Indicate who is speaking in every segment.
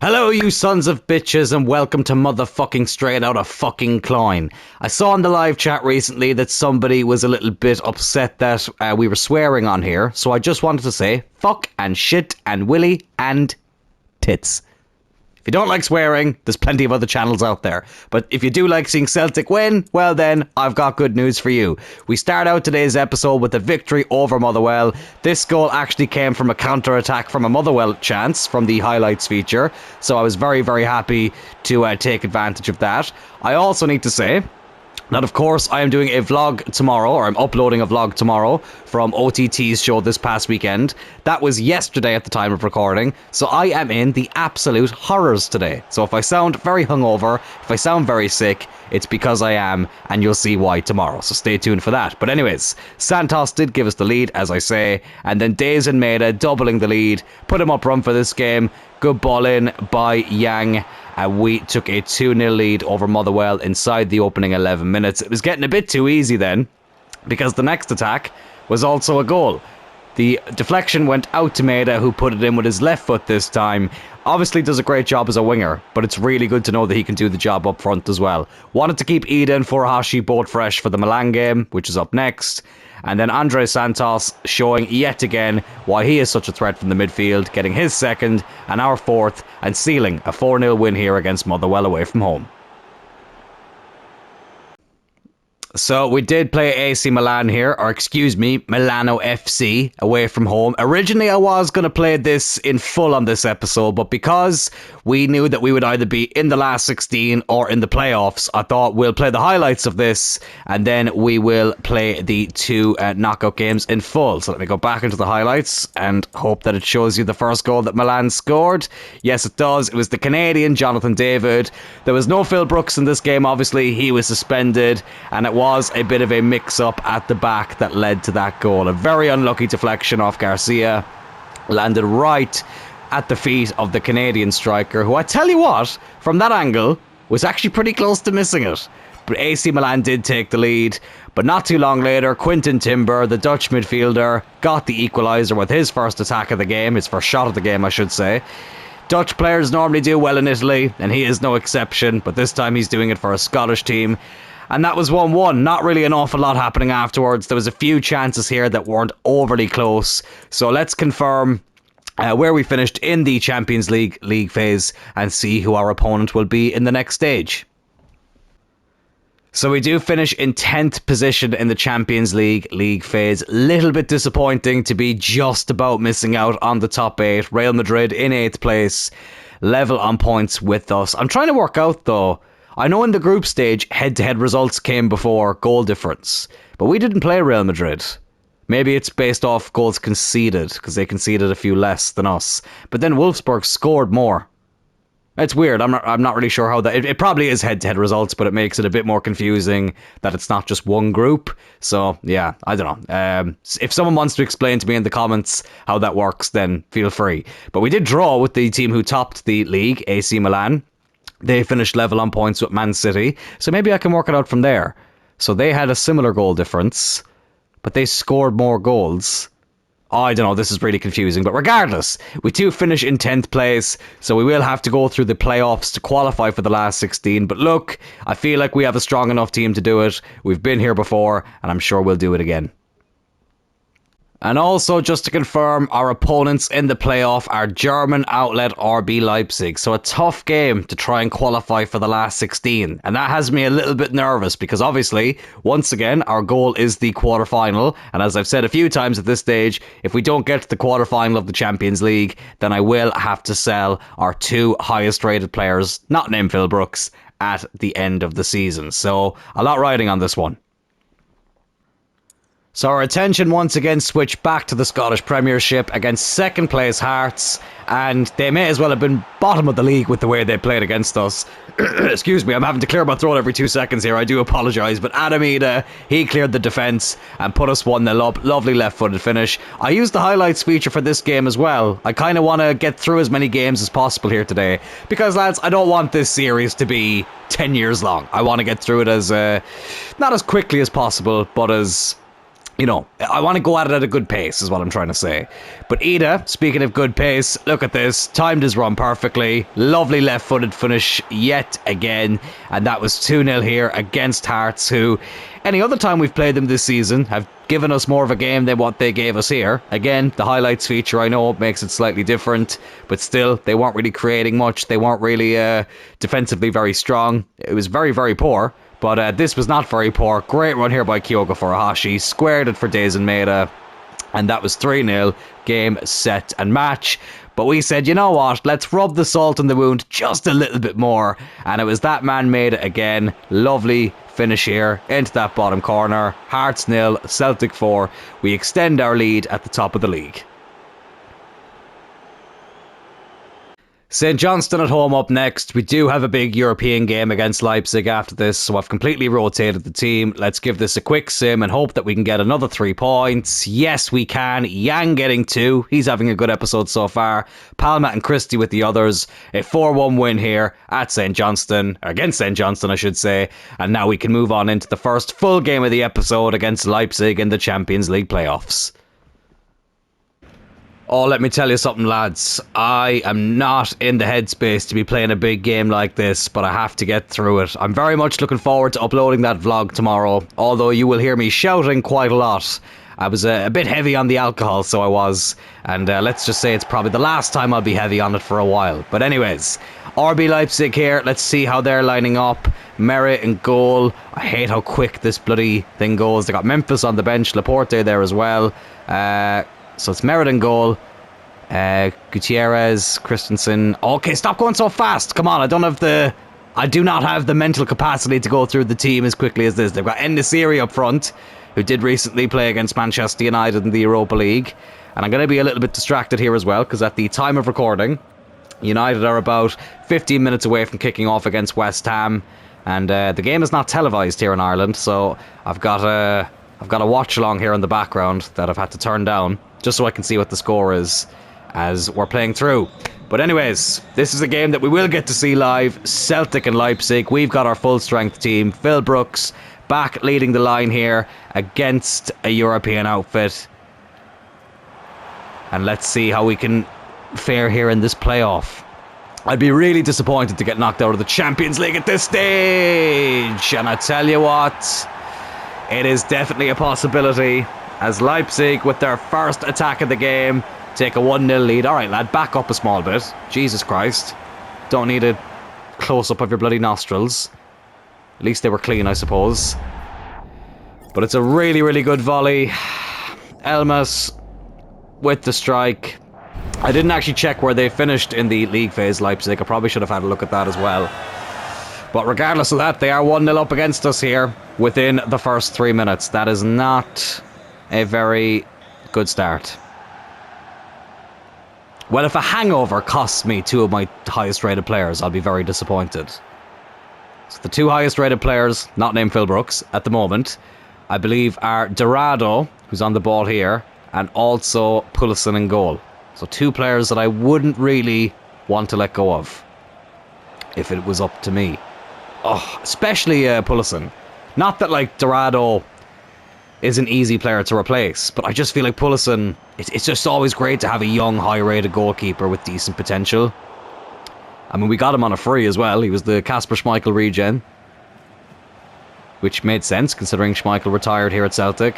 Speaker 1: Hello, you sons of bitches, and welcome to motherfucking Straight Out of Fucking Cloyne. I saw in the live chat recently that somebody was a little bit upset that we were swearing on here, so I just wanted to say fuck and shit and willy and tits. If you don't like swearing, there's plenty of other channels out there. But if you do like seeing Celtic win, well then, I've got good news for you. We start out today's episode with a victory over Motherwell. This goal actually came from a counter-attack from a Motherwell chance from the highlights feature. So I was very, very happy to take advantage of that. I also need to say that, of course, I am doing a vlog tomorrow, or I'm uploading a vlog tomorrow from OTT's show this past weekend. That was yesterday at the time of recording, so I am in the absolute horrors today. So if I sound very hungover, if I sound very sick, it's because I am, and you'll see why tomorrow, so stay tuned for that. But anyways, Santos did give us the lead, as I say, and then Days and Maida doubling the lead, put him up run for this game. Good ball in by Yang. We took a 2-0 lead over Motherwell inside the opening 11 minutes. It was getting a bit too easy then, because the next attack was also a goal. The deflection went out to Maida, who put it in with his left foot this time. Obviously does a great job as a winger, but it's really good to know that he can do the job up front as well. Wanted to keep Ida and Furuhashi both fresh for the Milan game, which is up next. And then Andre Santos showing yet again why he is such a threat from the midfield, getting his second and our fourth, and sealing a 4-0 win here against Motherwell away from home. So we did play AC Milan here, or excuse me, Milano FC away from home. Originally I was going to play this in full on this episode, but because we knew that we would either be in the last 16 or in the playoffs, I thought we'll play the highlights of this and then we will play the two knockout games in full. So let me go back into the highlights and hope that it shows you the first goal that Milan scored. Yes, it does. It was the Canadian Jonathan David. There was no Phil Brooks in this game, obviously. He was suspended, and it was a bit of a mix-up at the back that led to that goal. A very unlucky deflection off Garcia. Landed right at the feet of the Canadian striker, who I tell you what, from that angle, was actually pretty close to missing it. But AC Milan did take the lead. But not too long later, Quinton Timber, the Dutch midfielder, got the equaliser with his first attack of the game, his first shot of the game, I should say. Dutch players normally do well in Italy, and he is no exception, but this time he's doing it for a Scottish team. And that was 1-1. Not really an awful lot happening afterwards. There was a few chances here that weren't overly close. So let's confirm where we finished in the Champions League phase and see who our opponent will be in the next stage. So we do finish in 10th position in the Champions League phase. Little bit disappointing to be just about missing out on the top 8. Real Madrid in 8th place, level on points with us. I'm trying to work out though. I know in the group stage, head-to-head results came before goal difference, but we didn't play Real Madrid. Maybe it's based off goals conceded, because they conceded a few less than us. But then Wolfsburg scored more. It's weird. I'm not really sure how that... It probably is head-to-head results, but it makes it a bit more confusing that it's not just one group. So, yeah, I don't know. If someone wants to explain to me in the comments how that works, then feel free. But we did draw with the team who topped the league, AC Milan. They finished level on points with Man City, so maybe I can work it out from there. So they had a similar goal difference, but they scored more goals. Oh, I don't know, this is really confusing, but regardless, we do finish in 10th place, so we will have to go through the playoffs to qualify for the last 16. But look, I feel like we have a strong enough team to do it. We've been here before, and I'm sure we'll do it again. And also, just to confirm, our opponents in the playoff are German outlet RB Leipzig. So a tough game to try and qualify for the last 16. And that has me a little bit nervous because obviously, once again, our goal is the quarterfinal. And as I've said a few times at this stage, if we don't get to the quarterfinal of the Champions League, then I will have to sell our two highest rated players, not named Phil Brooks, at the end of the season. So a lot riding on this one. So our attention once again switched back to the Scottish Premiership against second place Hearts, and they may as well have been bottom of the league with the way they played against us. Excuse me, I'm having to clear my throat every 2 seconds here, I do apologise, but Adam Ida, he cleared the defence and put us 1-0 up. Lovely left-footed finish. I used the highlights feature for this game as well. I kind of want to get through as many games as possible here today, because lads, I don't want this series to be 10 years long. I want to get through it as, not as quickly as possible, but as you know, I want to go at it at a good pace is what I'm trying to say. But Ida, speaking of good pace, look at this. Timed his run perfectly. Lovely left-footed finish yet again. And that was 2-0 here against Hearts, who any other time we've played them this season have given us more of a game than what they gave us here. Again, the highlights feature, I know, makes it slightly different. But still, they weren't really creating much. They weren't really defensively very strong. It was very, very poor. But this was not very poor. Great run here by Kyogo Furuhashi. Squared it for Dazen Maeda. And that was 3-0. Game, set and match. But we said, you know what? Let's rub the salt in the wound just a little bit more. And it was that man Maeda again. Lovely finish here into that bottom corner. Hearts 0, Celtic 4. We extend our lead at the top of the league. St Johnstone at home up next. We do have a big European game against Leipzig after this, so I've completely rotated the team. Let's give this a quick sim and hope that we can get another 3 points. Yes, we can. Yang getting 2. He's having a good episode so far. Palma and Christie with the others. A 4-1 win here at St Johnstone, against St Johnstone, I should say. And now we can move on into the first full game of the episode against Leipzig in the Champions League playoffs. Oh, let me tell you something, lads. I am not in the headspace to be playing a big game like this, but I have to get through it. I'm very much looking forward to uploading that vlog tomorrow, although you will hear me shouting quite a lot. I was a bit heavy on the alcohol, so I was. And let's just say it's probably the last time I'll be heavy on it for a while. But anyways, RB Leipzig here. Let's see how they're lining up. Merritt in goal. I hate how quick this bloody thing goes. They got Memphis on the bench. Laporte there as well. So it's Merritt in goal. Gutierrez, Christensen. Okay, stop going so fast. Come on, I do not have the mental capacity to go through the team as quickly as this. They've got En-Nesyri up front, who did recently play against Manchester United in the Europa League. And I'm going to be a little bit distracted here as well, because at the time of recording, United are about 15 minutes away from kicking off against West Ham. And the game is not televised here in Ireland, so I've got a watch along here in the background that I've had to turn down, just so I can see what the score is as we're playing through. But anyways, this is a game that we will get to see live. Celtic and Leipzig. We've got our full strength team. Phil Brooks back leading the line here against a European outfit. And let's see how we can fare here in this playoff. I'd be really disappointed to get knocked out of the Champions League at this stage. And I tell you what, it is definitely a possibility, as Leipzig, with their first attack of the game, take a 1-0 lead. Alright, lad, back up a small bit. Jesus Christ. Don't need a close-up of your bloody nostrils. At least they were clean, I suppose. But it's a really, really good volley. Elmas with the strike. I didn't actually check where they finished in the league phase, Leipzig. I probably should have had a look at that as well. But regardless of that, they are 1-0 up against us here within the first 3 minutes. That is not a very good start. Well, if a hangover costs me 2 of my highest rated players, I'll be very disappointed. So the 2 highest rated players, not named Phil Brooks, at the moment, I believe are Dorado, who's on the ball here, and also Pulisic in goal. So 2 players that I wouldn't really want to let go of if it was up to me. Oh, especially Pulisic. Not that, like, Dorado is an easy player to replace, but I just feel like Pulisic, it's just always great to have a young, high-rated goalkeeper with decent potential. I mean, we got him on a free as well. He was the Kasper Schmeichel regen, which made sense considering Schmeichel retired here at Celtic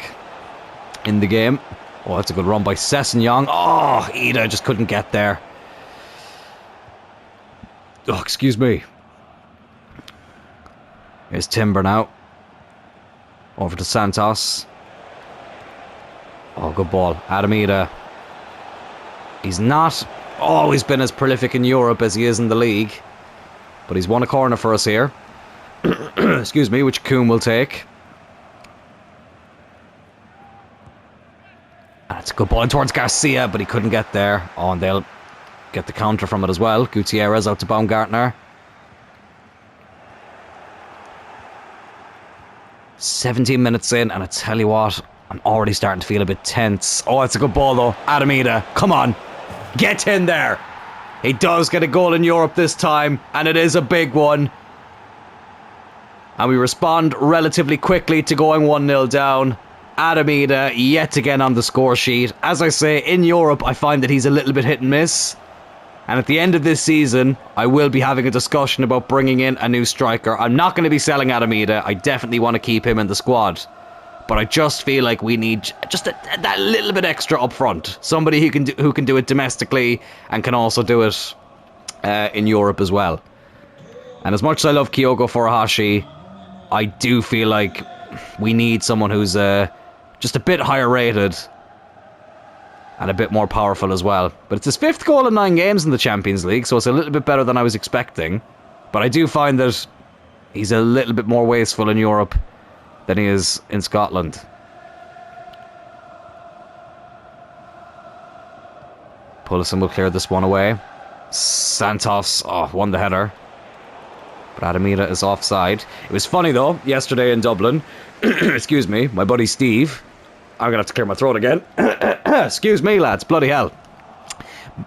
Speaker 1: in the game. Oh, that's a good run by Sessegnon. Oh, Ida just couldn't get there. Oh, excuse me. Here's Timber now. Over to Santos. Oh, good ball. Adam Ida. He's not always been as prolific in Europe as he is in the league, but he's won a corner for us here. Excuse me, which Kuhn will take. That's a good ball in towards Garcia, but he couldn't get there. Oh, and they'll get the counter from it as well. Gutierrez out to Baumgartner. 17 minutes in, and I tell you what, I'm already starting to feel a bit tense. Oh, it's a good ball though. Adam Ida, come on. Get in there. He does get a goal in Europe this time, and it is a big one. And we respond relatively quickly to going 1-0 down. Adam Ida, yet again on the score sheet. As I say, in Europe, I find that he's a little bit hit and miss. And at the end of this season, I will be having a discussion about bringing in a new striker. I'm not going to be selling Adam Ida. I definitely want to keep him in the squad. But I just feel like we need just that little bit extra up front. Somebody who can do it domestically and can also do it in Europe as well. And as much as I love Kyogo Furuhashi, I do feel like we need someone who's just a bit higher rated and a bit more powerful as well. But it's his 5th goal in 9 games in the Champions League, so it's a little bit better than I was expecting. But I do find that he's a little bit more wasteful in Europe than he is in Scotland. Pullison will clear this one away. Santos, won the header. But Adam Ida is offside. It was funny though, yesterday in Dublin, excuse me, my buddy Steve, I'm going to have to clear my throat again. Excuse me, lads, bloody hell.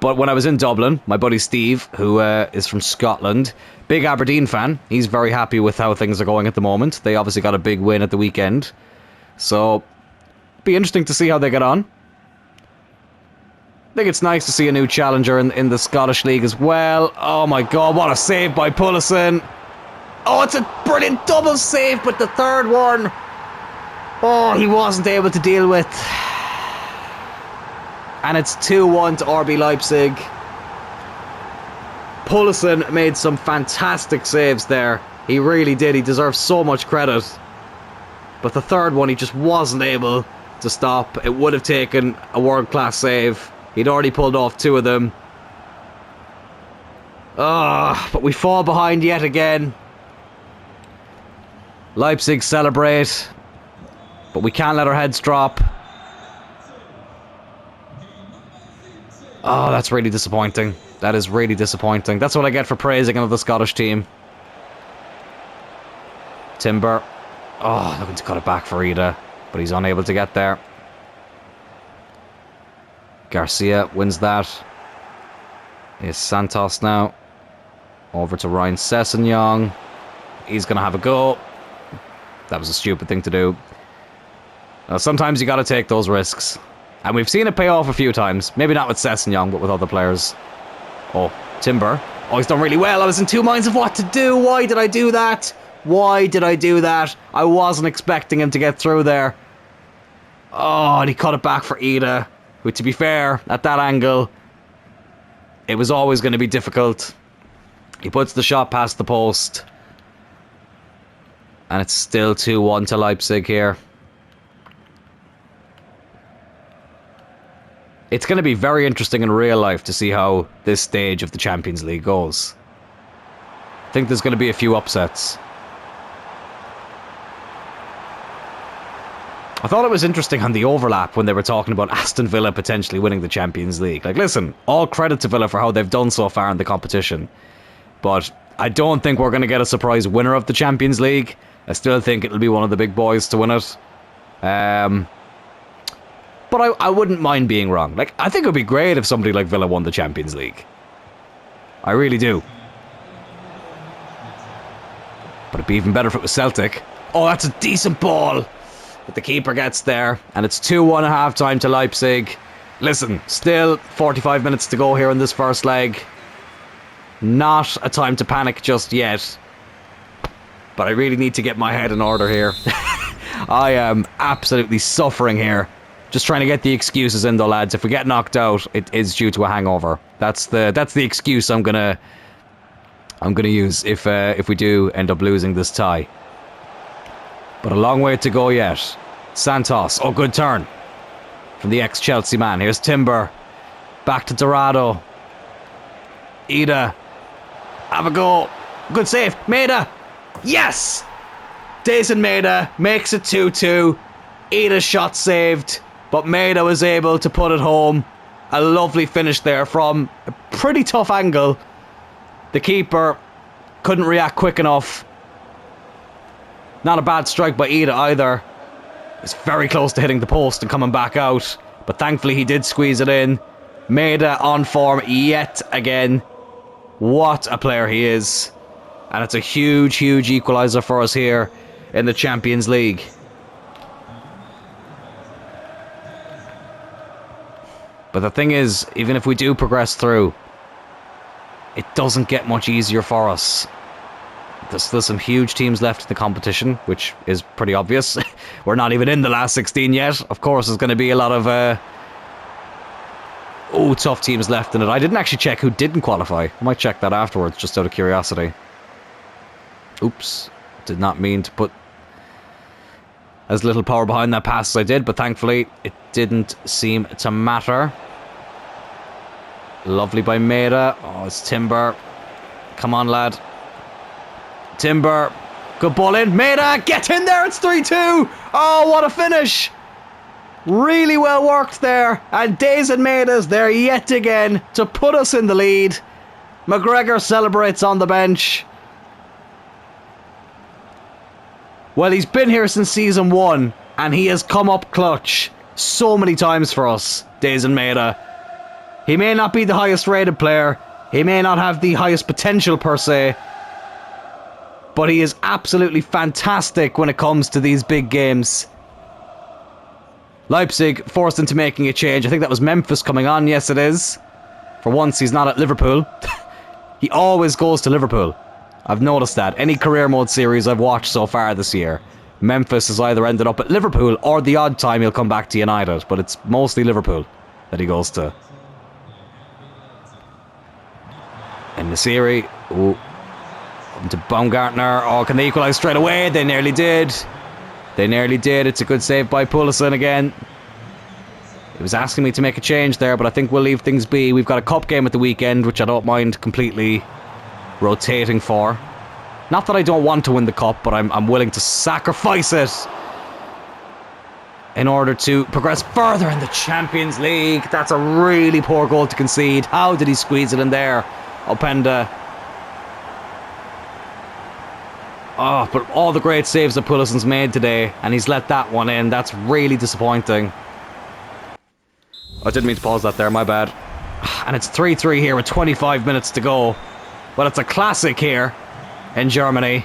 Speaker 1: But when I was in Dublin, my buddy Steve, who is from Scotland, big Aberdeen fan, he's very happy with how things are going at the moment. They obviously got a big win at the weekend. So, be interesting to see how they get on. I think it's nice to see a new challenger in the Scottish League as well. Oh my god, what a save by Pullison. Oh, it's a brilliant double save, but the third one, oh, he wasn't able to deal with. And it's 2-1 to RB Leipzig. Pullison made some fantastic saves there. He really did. He deserves so much credit. But the third one, he just wasn't able to stop. It would have taken a world-class save. He'd already pulled off 2 of them. But we fall behind yet again. Leipzig celebrate. But we can't let our heads drop. Oh, that's really disappointing. That is really disappointing. That's what I get for praising another Scottish team. Timber. Oh, looking to cut it back for Ida. But he's unable to get there. Garcia wins that. Here's Santos now. Over to Ryan Sessegnon. He's going to have a go. That was a stupid thing to do. Sometimes you got to take those risks. And we've seen it pay off a few times. Maybe not with Sessegnon, but with other players. Oh, Timber. Oh, he's done really well. I was in 2 minds of what to do. Why did I do that? Why did I do that? I wasn't expecting him to get through there. Oh, and he cut it back for Ida. Who, to be fair, at that angle, it was always going to be difficult. He puts the shot past the post. And it's still 2-1 to Leipzig here. It's going to be very interesting in real life to see how this stage of the Champions League goes. I think there's going to be a few upsets. I thought it was interesting on the overlap when they were talking about Aston Villa potentially winning the Champions League. Like, listen, all credit to Villa for how they've done so far in the competition. But I don't think we're going to get a surprise winner of the Champions League. I still think it'll be one of the big boys to win it. But I wouldn't mind being wrong. Like, I think it would be great if somebody like Villa won the Champions League. I really do. But it'd be even better if it was Celtic. Oh, that's a decent ball. But the keeper gets there. And it's 2-1 at half-time to Leipzig. Listen, still 45 minutes to go here in this first leg. Not a time to panic just yet. But I really need to get my head in order here. I am absolutely suffering here. Just trying to get the excuses in though, lads. If we get knocked out, it is due to a hangover. That's the excuse I'm gonna use if we do end up losing this tie. But a long way to go yet. Santos, oh, good turn from the ex-Chelsea man. Here's Timber, back to Dorado. Ida, have a go. Good save, Maeda. Yes, Jason Maeda makes it 2-2. Ida's shot saved. But Maeda was able to put it home. A lovely finish there from a pretty tough angle. The keeper couldn't react quick enough. Not a bad strike by Ida either. It's very close to hitting the post and coming back out. But thankfully he did squeeze it in. Maeda on form yet again. What a player he is. And it's a huge, huge equaliser for us here in the Champions League. But the thing is, even if we do progress through, it doesn't get much easier for us. There's still some huge teams left in the competition, which is pretty obvious. We're not even in the last 16 yet. Of course, there's going to be a lot of tough teams left in it. I didn't actually check who didn't qualify. I might check that afterwards, just out of curiosity. Oops. Did not mean to put as little power behind that pass as I did, but thankfully it didn't seem to matter. Lovely by Maida. Oh, it's Timber. Come on, lad. Timber. Good ball in. Maida, get in there. It's 3-2. Oh, what a finish. Really well worked there. And Days and Maida's there yet again to put us in the lead. McGregor celebrates on the bench. Well, he's been here since season 1, and he has come up clutch so many times for us, Days and Maida. He may not be the highest rated player, he may not have the highest potential per se, but he is absolutely fantastic when it comes to these big games. Leipzig forced into making a change. I think that was Memphis coming on. Yes, it is. For once, he's not at Liverpool. He always goes to Liverpool. I've noticed that. Any career mode series I've watched so far this year, Memphis has either ended up at Liverpool or the odd time he'll come back to United, but it's mostly Liverpool that he goes to. And Nasiri, to Baumgartner. Oh, can they equalise straight away? They nearly did. They nearly did. It's a good save by Pulisic again. He was asking me to make a change there, but I think we'll leave things be. We've got a cup game at the weekend, which I don't mind completely rotating for. Not that I don't want to win the cup, but I'm willing to sacrifice it in order to progress further in the Champions League. That's a really poor goal to concede. How did he squeeze it in there? Openda. Oh, but all the great saves that Pulisic's made today, and he's let that one in. That's really disappointing. I didn't mean to pause that there, my bad. And it's 3-3 here with 25 minutes to go. Well, it's a classic here in Germany.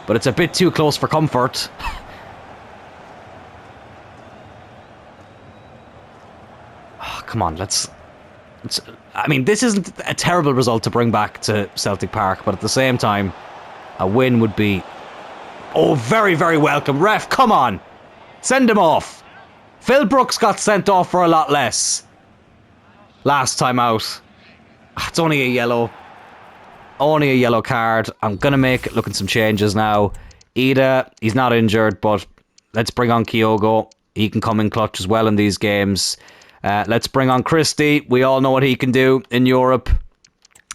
Speaker 1: But it's a bit too close for comfort. Oh, come on, let's... I mean, this isn't a terrible result to bring back to Celtic Park, but at the same time, a win would be... Oh, very, very welcome. Ref, come on. Send him off. Phil Brooks got sent off for a lot less last time out. It's only a yellow. Only a yellow card. I'm going to make looking some changes now. Ida, he's not injured, but let's bring on Kyogo. He can come in clutch as well in these games. Let's bring on Christie. We all know what he can do in Europe.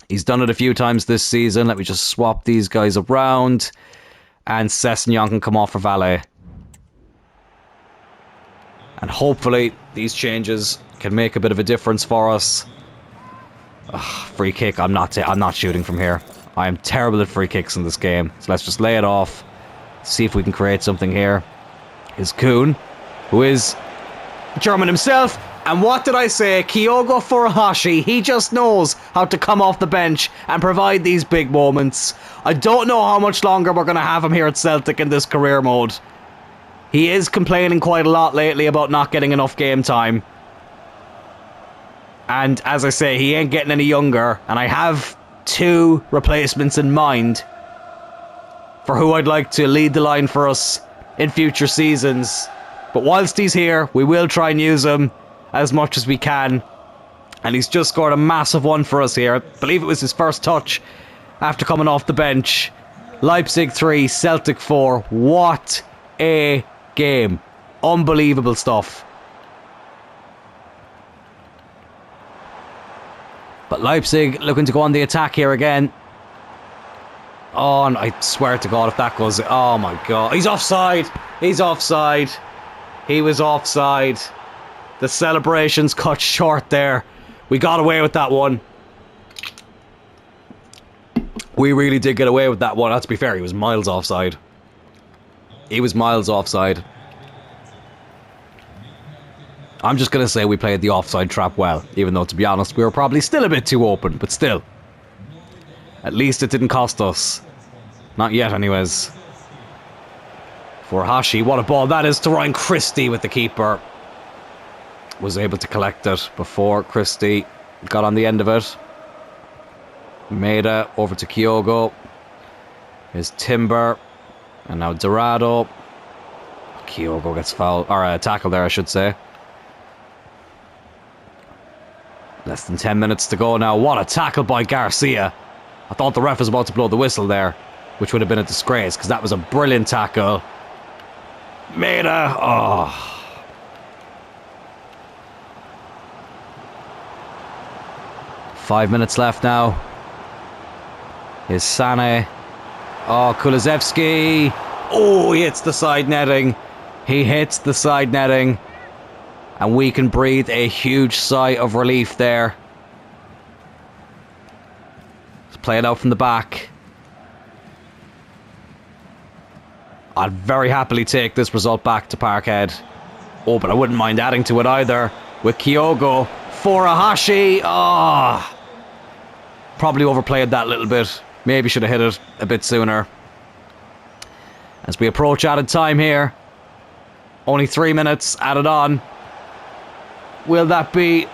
Speaker 1: He's done it a few times this season. Let me just swap these guys around. And Sessegnon can come off for Valle. And hopefully these changes can make a bit of a difference for us. Ugh, free kick. I'm not shooting from here. I am terrible at free kicks in this game. So let's just lay it off. See if we can create something here. Is Kuhn, who is German himself. And what did I say? Kyogo Furuhashi. He just knows how to come off the bench and provide these big moments. I don't know how much longer we're going to have him here at Celtic in this career mode. He is complaining quite a lot lately about not getting enough game time. And as I say, he ain't getting any younger. And I have 2 replacements in mind for who I'd like to lead the line for us in future seasons. But whilst he's here, we will try and use him as much as we can. And he's just scored a massive one for us here. I believe it was his first touch after coming off the bench. Leipzig 3, Celtic 4. What a game. Unbelievable stuff. But Leipzig looking to go on the attack here again. Oh, and I swear to God if that goes... Oh my God. He's offside. He's offside. He was offside. The celebrations cut short there. We got away with that one. We really did get away with that one. To be fair, he was miles offside. He was miles offside. I'm just going to say we played the offside trap well. Even though, to be honest, we were probably still a bit too open. But still. At least it didn't cost us. Not yet, anyways. For Hashi, what a ball that is to Ryan Christie with the keeper. was able to collect it before Christie got on the end of it. Maida over to Kyogo. Here's Timber. And now Dorado. Kyogo gets fouled, or tackled there, I should say. Less than 10 minutes to go now. What a tackle by Garcia. I thought the ref was about to blow the whistle there, which would have been a disgrace, because that was a brilliant tackle. Maida. Oh. Five minutes left now. Here's Sané. Oh, Kulusevski. Oh, he hits the side netting. He hits the side netting. And we can breathe a huge sigh of relief there. Let's play it out from the back. I'd very happily take this result back to Parkhead. Oh, but I wouldn't mind adding to it either. With Kyogo. Furuhashi. Oh. Probably overplayed that a little bit. Maybe should have hit it a bit sooner. As we approach added time here. Only 3 minutes added on. Will that be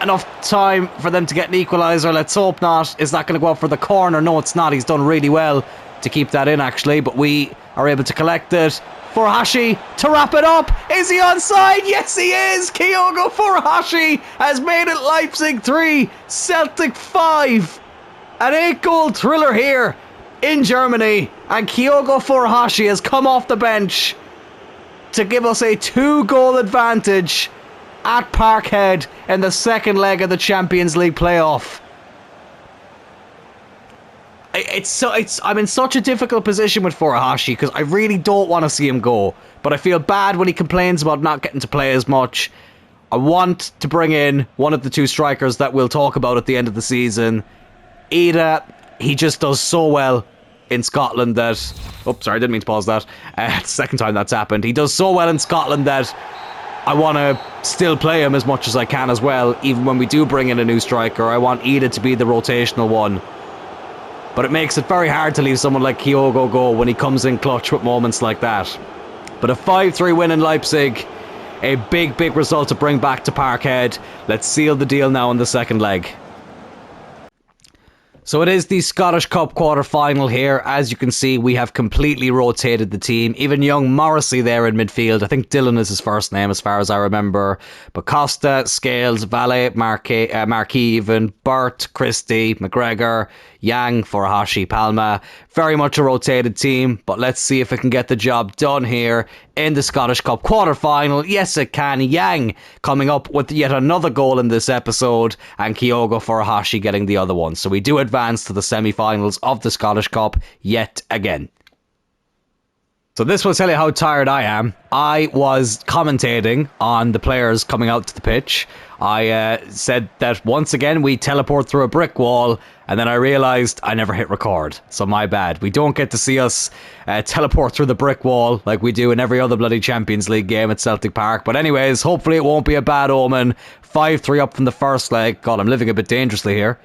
Speaker 1: enough time for them to get an equaliser? Let's hope not. Is that going to go up for the corner? No, it's not. He's done really well to keep that in, actually. But we are able to collect it. Furuhashi to wrap it up. Is he onside? Yes, he is. Kyogo Furuhashi has made it Leipzig 3, Celtic 5. An 8-goal thriller here in Germany. And Kyogo Furuhashi has come off the bench to give us a 2-goal advantage at Parkhead in the second leg of the Champions League playoff. I'm in such a difficult position with Furuhashi because I really don't want to see him go, but I feel bad when he complains about not getting to play as much. I want to bring in one of the two strikers that we'll talk about at the end of the season. Ida, he just does so well in Scotland that... Oh, sorry, I didn't mean to pause that. It's the second time that's happened. He does so well in Scotland that I want to still play him as much as I can as well. Even when we do bring in a new striker, I want Ida to be the rotational one. But it makes it very hard to leave someone like Kyogo go when he comes in clutch with moments like that. But a 5-3 win in Leipzig. A big, big result to bring back to Parkhead. Let's seal the deal now in the second leg. So it is the Scottish Cup quarter-final here. As you can see, we have completely rotated the team. Even young Morrissey there in midfield. I think Dylan is his first name as far as I remember. But Costa, Scales, Valle, Marquis even, Burt, Christie, McGregor, Yang, Furuhashi, Palma. Very much a rotated team. But let's see if it can get the job done here in the Scottish Cup quarter-final. Yes, it can. Yang coming up with yet another goal in this episode. And Kyogo Furuhashi getting the other one. So we do advance to the semi-finals of the Scottish Cup yet again. So this will tell you how tired I am. I was commentating on the players coming out to the pitch. I said that once again we teleport through a brick wall, and then I realised I never hit record. So my bad. We don't get to see us teleport through the brick wall like we do in every other bloody Champions League game at Celtic Park. But anyways, hopefully it won't be a bad omen. 5-3 up from the first leg. God, I'm living a bit dangerously here.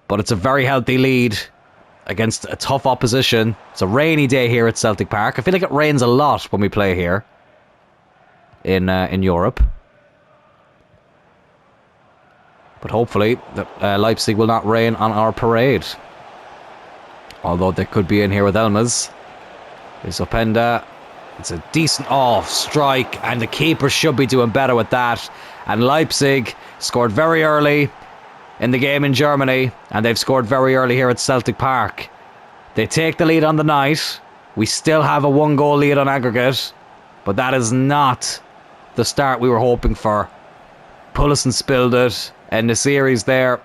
Speaker 1: But it's a very healthy lead against a tough opposition. It's a rainy day here at Celtic Park. I feel like it rains a lot when we play here in Europe. But hopefully Leipzig will not rain on our parade. Although they could be in here with Elmas. There's Openda. It's a decent strike, and the keeper should be doing better with that. And Leipzig scored very early in the game in Germany, and they've scored very early here at Celtic Park. They take the lead on the night. We still have a 1-goal lead on aggregate, but that is not the start we were hoping for. Pullison spilled it, and the series there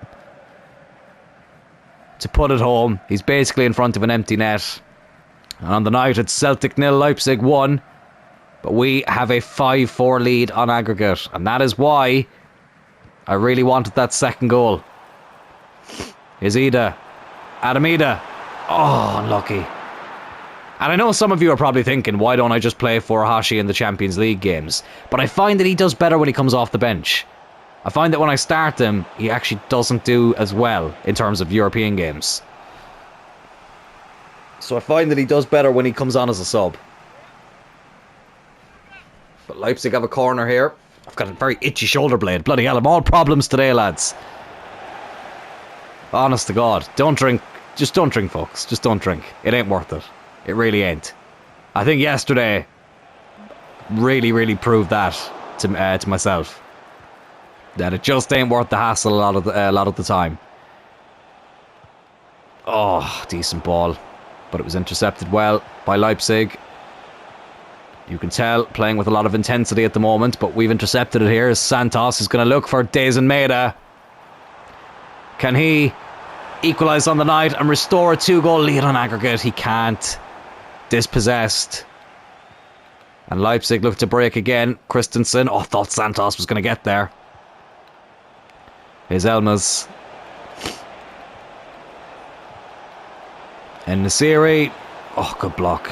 Speaker 1: to put it home. He's basically in front of an empty net. And on the night, it's Celtic 0, Leipzig 1, but we have a 5-4 lead on aggregate, and that is why I really wanted that second goal. Here's Ida. Adam Ida. Oh, unlucky. And I know some of you are probably thinking, why don't I just play Furuhashi in the Champions League games? But I find that he does better when he comes off the bench. I find that when I start him, he actually doesn't do as well in terms of European games. So I find that he does better when he comes on as a sub. But Leipzig have a corner here. I've got a very itchy shoulder blade. Bloody hell, I'm all problems today, lads. Honest to God. Don't drink. Just don't drink, folks. Just don't drink. It ain't worth it. It really ain't. I think yesterday really proved that to myself. That it just ain't worth the hassle a lot of the time. Oh, decent ball. But it was intercepted well by Leipzig. You can tell, playing with a lot of intensity at the moment, but we've intercepted it here. Santos is going to look for Dazen Maeda. Can he equalise on the night and restore a 2-goal lead on aggregate? He can't. Dispossessed. And Leipzig look to break again. Christensen. Oh, thought Santos was going to get there. Here's Elmas. And Nasiri. Oh, good block.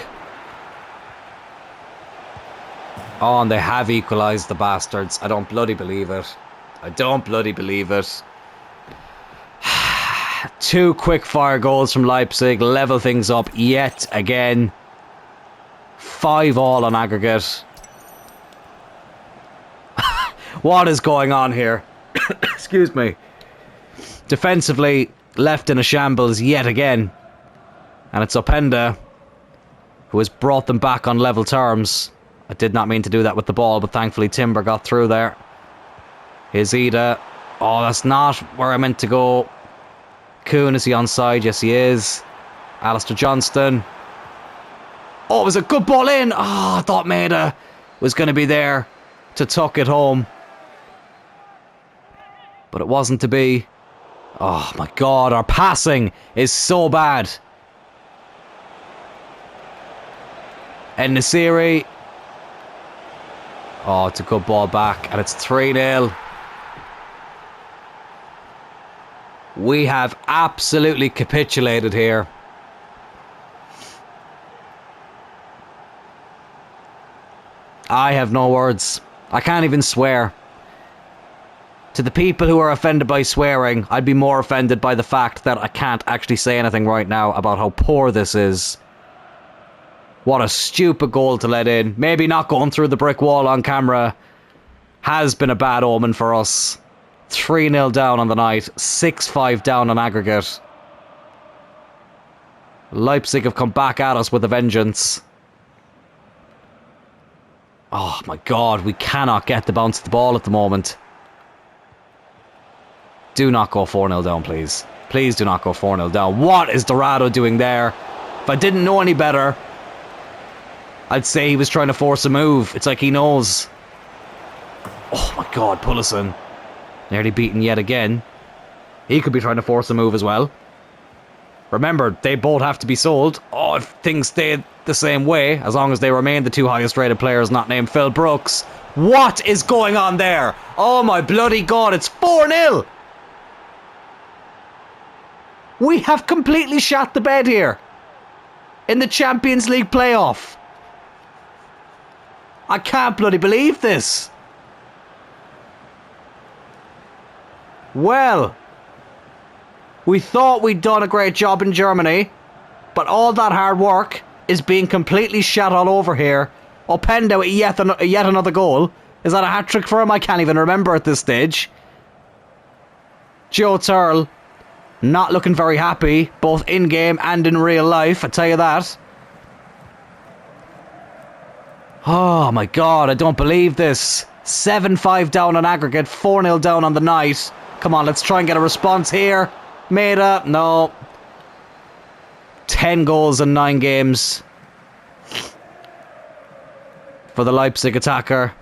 Speaker 1: Oh, and they have equalised, the bastards. I don't bloody believe it. I don't bloody believe it. 2 quick-fire goals from Leipzig. Level things up yet again. 5-all on aggregate. What is going on here? Excuse me. Defensively, left in a shambles yet again. And it's Openda who has brought them back on level terms. I did not mean to do that with the ball, but thankfully Timber got through there. Here's Ida. Oh, that's not where I meant to go. Kuhn, is he onside? Yes, he is. Alistair Johnston. Oh, it was a good ball in. Oh, I thought Maeda was going to be there to tuck it home. But it wasn't to be. Oh, my God. Our passing is so bad. And Nasiri. Oh, it's a good ball back. And it's 3-0. We have absolutely capitulated here. I have no words. I can't even swear. To the people who are offended by swearing, I'd be more offended by the fact that I can't actually say anything right now about how poor this is. What a stupid goal to let in. Maybe not going through the brick wall on camera has been a bad omen for us. 3-0 down on the night. 6-5 down on aggregate. Leipzig have come back at us with a vengeance. Oh my God, we cannot get the bounce of the ball at the moment. Do not go 4-0 down, please. Please do not go 4-0 down. What is Dorado doing there? If I didn't know any better, I'd say he was trying to force a move. It's like he knows. Oh my God, Pullison. Nearly beaten yet again. He could be trying to force a move as well. Remember, they both have to be sold. Oh, if things stay the same way, as long as they remain the 2 highest rated players not named Phil Brooks. What is going on there? Oh my bloody God, it's 4-0. We have completely shot the bed here. In the Champions League playoff. I can't bloody believe this. Well, we thought we'd done a great job in Germany, but all that hard work is being completely shot all over here. Openda with yet another goal. Is that a hat-trick for him? I can't even remember at this stage. Joe Turl not looking very happy, both in-game and in real life, I tell you that. Oh my God, I don't believe this. 7-5 down on aggregate, 4-0 down on the night. Come on, let's try and get a response here. Maeda, no. 10 goals in 9 games for the Leipzig attacker.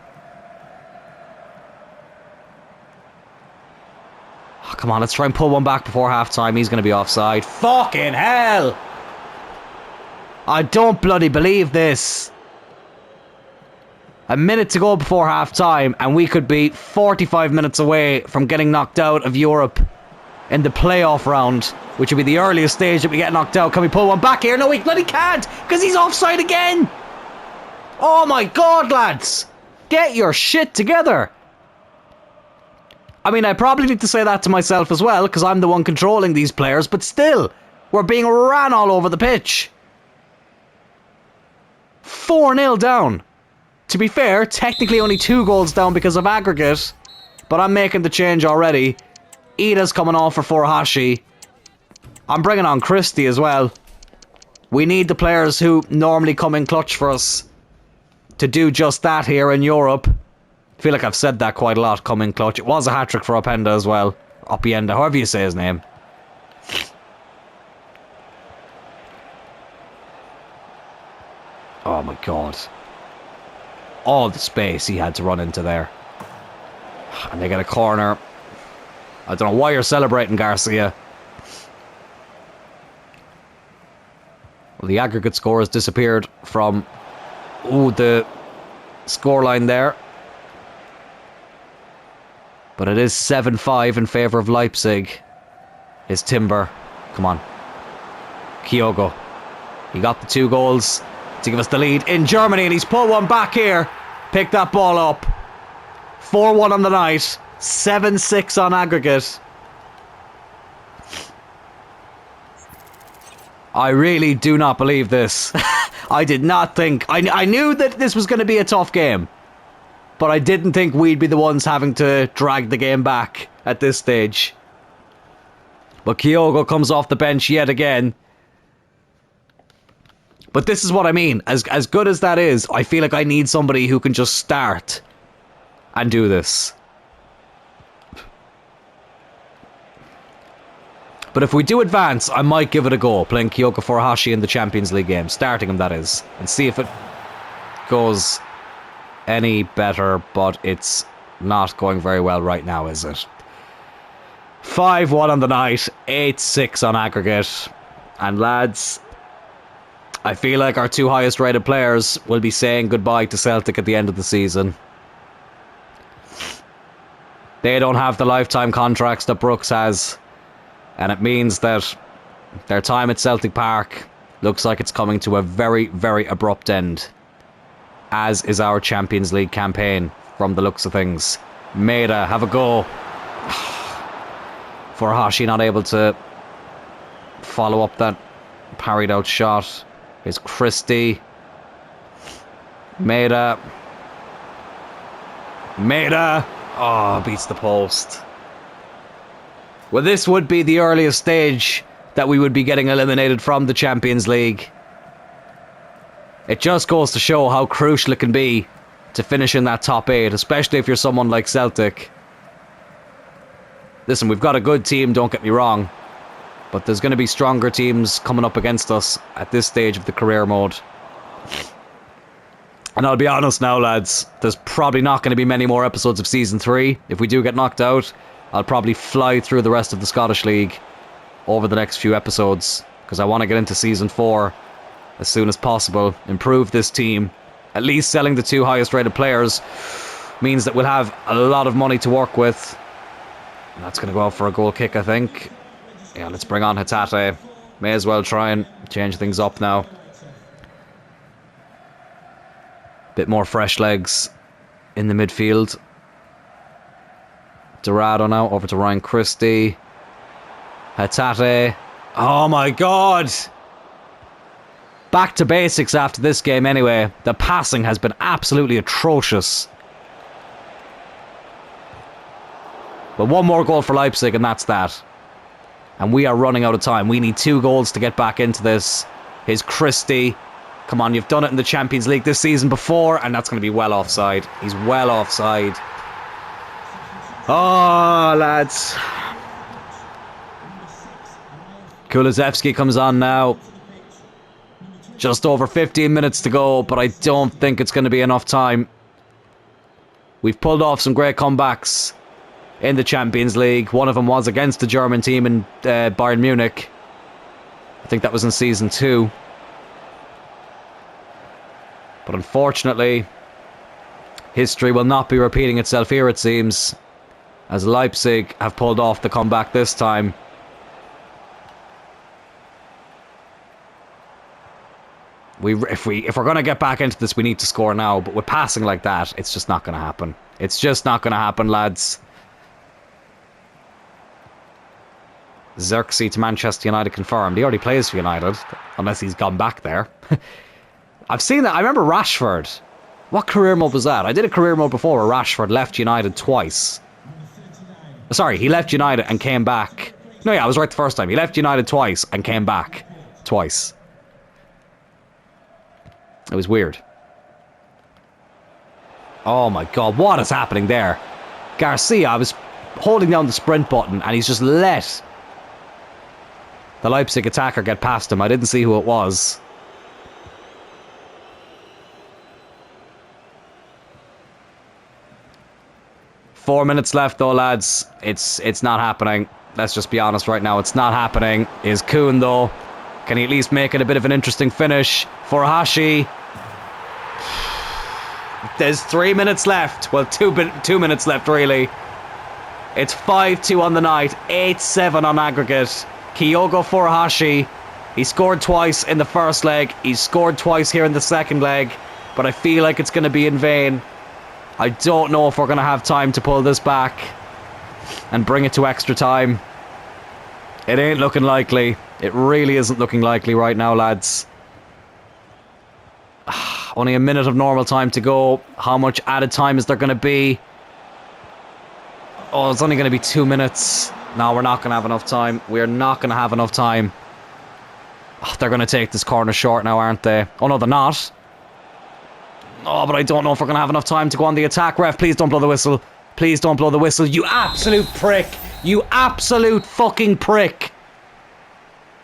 Speaker 1: Oh, come on, let's try and pull one back before half-time. He's going to be offside. Fucking hell! I don't bloody believe this. A minute to go before half-time, and we could be 45 minutes away from getting knocked out of Europe in the playoff round, which would be the earliest stage that we get knocked out. Can we pull one back here? No, we bloody can't, because he's offside again. Oh my God, lads. Get your shit together. I mean, I probably need to say that to myself as well, because I'm the one controlling these players, but still, we're being ran all over the pitch. 4-0 down. to be fair, technically only 2 goals down because of aggregate. But I'm making the change already. Ida's coming on for Furuhashi. I'm bringing on Christie as well. We need the players who normally come in clutch for us to do just that here in Europe. I feel like I've said that quite a lot, come in clutch. It was a hat-trick for Openda as well. Opienda, however you say his name. Oh my god. All the space he had to run into there. And they get a corner. I don't know why you're celebrating, Garcia. Well, the aggregate score has disappeared from the scoreline there. But it is 7-5 in favour of Leipzig. Is Timber. Come on. Kyogo. He got the 2 goals to give us the lead in Germany, and he's put one back here. Pick that ball up. 4-1 on the night. 7-6 on aggregate. I really do not believe this. I did not think... I knew that this was going to be a tough game. But I didn't think we'd be the ones having to drag the game back at this stage. But Kyogo comes off the bench yet again. But this is what I mean. As good as that is, I feel like I need somebody who can just start and do this. But if we do advance, I might give it a go, playing Kyogo Furuhashi in the Champions League game. Starting him, that is. And see if it goes any better, but it's not going very well right now, is it? 5-1 on the night, 8-6 on aggregate. And lads, I feel like our 2 highest rated players will be saying goodbye to Celtic at the end of the season. They don't have the lifetime contracts that Brooks has. And it means that their time at Celtic Park looks like it's coming to a very, very abrupt end. As is our Champions League campaign, from the looks of things. Maeda, have a go. Furuhashi not able to follow up that parried out shot. Here's Christie. Maeda. Oh, beats the post. Well, this would be the earliest stage that we would be getting eliminated from the Champions League. It just goes to show how crucial it can be to finish in that top 8, especially if you're someone like Celtic. Listen, we've got a good team, don't get me wrong, but there's going to be stronger teams coming up against us at this stage of the career mode. And I'll be honest now, lads, there's probably not going to be many more episodes of Season 3. If we do get knocked out, I'll probably fly through the rest of the Scottish League over the next few episodes, because I want to get into Season 4 as soon as possible, improve this team. At least selling the 2 highest rated players means that we'll have a lot of money to work with. And that's going to go out for a goal kick, I think. Yeah, let's bring on Hatate. May as well try and change things up now. Bit more fresh legs in the midfield. Dorado now, over to Ryan Christie. Hatate. Oh my god! Back to basics after this game anyway. The passing has been absolutely atrocious. But 1 more goal for Leipzig and that's that. And we are running out of time. We need 2 goals to get back into this. Here's Christie. Come on, you've done it in the Champions League this season before, and that's going to be well offside. He's well offside. Oh, lads. Kulusevski comes on now. Just over 15 minutes to go, but I don't think it's going to be enough time. We've pulled off some great comebacks in the Champions League. One of them was against the German team in Bayern Munich. I think that was in Season 2. But unfortunately, history will not be repeating itself here, it seems, as Leipzig have pulled off the comeback this time. If we're going to get back into this, we need to score now. But with passing like that, it's just not going to happen. It's just not going to happen, lads. Xerxes to Manchester United confirmed. He already plays for United, unless he's gone back there. I've seen that. I remember Rashford What career mode was that? I did a career mode before where Rashford left United twice. Sorry, he left United and came back. No, yeah, I was right the first time. He left United twice and came back twice. It was weird. Oh my god, what is happening there? Garcia, I was holding down the sprint button and he's just let the Leipzig attacker get past him. I didn't see who it was. Four minutes left though, lads. It's not happening. Let's just be honest right now. It's not happening. Is Kuhn though? Can he at least make it a bit of an interesting finish? Furuhashi. There's 3 minutes left. Well, 2 minutes left really. It's 5-2 on the night. 8-7 on aggregate. Kyogo Furuhashi. He scored twice in the first leg. He's scored twice here in the second leg. But I feel like it's going to be in vain. I don't know if we're going to have time to pull this back and bring it to extra time. It ain't looking likely. It really isn't looking likely right now, lads. Only a minute of normal time to go. How much added time is there going to be? Oh, it's only going to be 2 minutes. No, we're not going to have enough time. We're not going to have enough time. Oh, they're going to take this corner short now, aren't they? Oh, no, they're not. Oh, but I don't know if we're going to have enough time to go on the attack. Ref, please don't blow the whistle. Please don't blow the whistle. You absolute prick. You absolute fucking prick.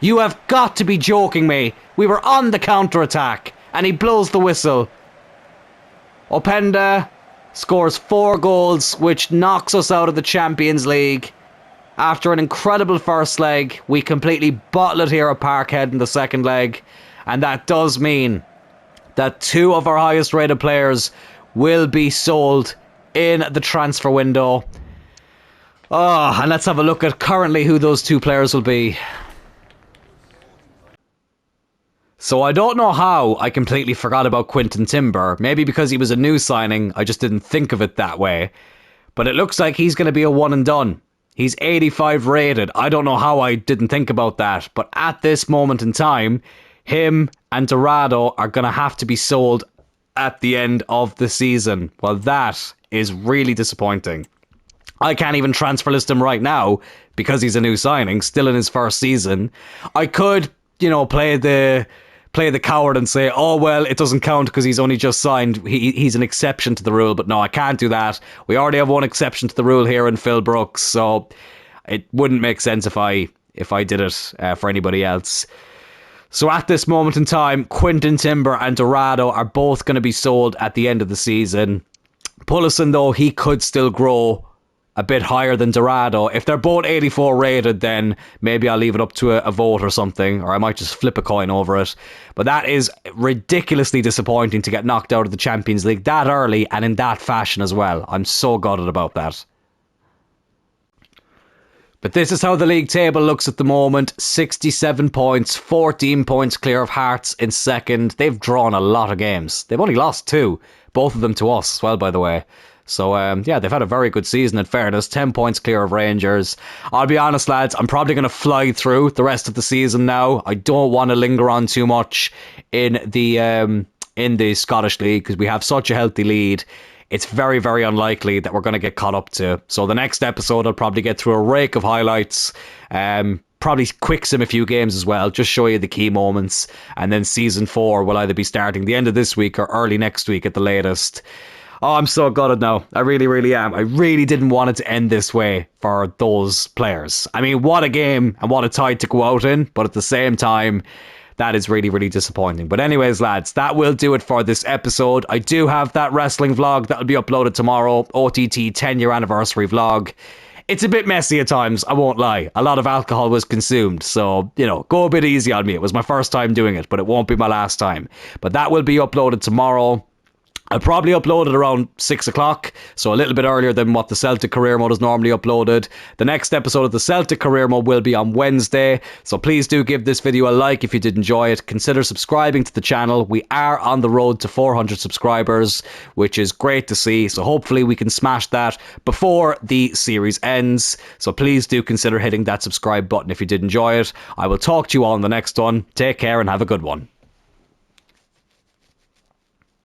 Speaker 1: You have got to be joking me. We were on the counter-attack. And he blows the whistle. Openda scores 4 goals, which knocks us out of the Champions League. After an incredible first leg, we completely bottle it here at Parkhead in the second leg. And that does mean that 2 of our highest rated players will be sold in the transfer window. Oh, and let's have a look at currently who those 2 players will be. So I don't know how I completely forgot about Quinton Timber. Maybe because he was a new signing, I just didn't think of it that way. But it looks like he's going to be a one and done. He's 85 rated. I don't know how I didn't think about that. But at this moment in time, him and Dorado are going to have to be sold at the end of the season. Well, that is really disappointing. I can't even transfer list him right now because he's a new signing, still in his first season. I could, play the coward and say, oh, well, it doesn't count because he's only just signed. He's an exception to the rule. But no, I can't do that. We already have one exception to the rule here in Phil Brooks. So it wouldn't make sense if I did it for anybody else. So at this moment in time, Quinton Timber and Dorado are both going to be sold at the end of the season. Pullison, though, he could still grow a bit higher than Dorado. If they're both 84 rated, then maybe I'll leave it up to a vote or something, or I might just flip a coin over it. But that is ridiculously disappointing to get knocked out of the Champions League that early and in that fashion as well. I'm so gutted about that. But this is how the league table looks at the moment. 67 points, 14 points clear of Hearts in second. They've drawn a lot of games. They've only lost 2, both of them to us as well, by the way. So, yeah, they've had a very good season in fairness. 10 points clear of Rangers. I'll be honest, lads, I'm probably going to fly through the rest of the season now. I don't want to linger on too much in the Scottish League because we have such a healthy lead. It's very, very unlikely that we're going to get caught up to. So the next episode, I'll probably get through a rake of highlights. Probably quick sim a few games as well. Just show you the key moments. And then season 4 will either be starting the end of this week or early next week at the latest. Oh, I'm so gutted now. I really, really am. I really didn't want it to end this way for those players. I mean, what a game and what a tide to go out in. But at the same time, that is really, really disappointing. But anyways, lads, that will do it for this episode. I do have that wrestling vlog that will be uploaded tomorrow. OTT 10-year anniversary vlog. It's a bit messy at times, I won't lie. A lot of alcohol was consumed. So, go a bit easy on me. It was my first time doing it, but it won't be my last time. But that will be uploaded tomorrow. I'll probably upload it around 6 o'clock, so a little bit earlier than what the Celtic Career Mode is normally uploaded. The next episode of the Celtic Career Mode will be on Wednesday, so please do give this video a like if you did enjoy it. Consider subscribing to the channel. We are on the road to 400 subscribers, which is great to see, so hopefully we can smash that before the series ends. So please do consider hitting that subscribe button if you did enjoy it. I will talk to you all in the next one. Take care and have a good one.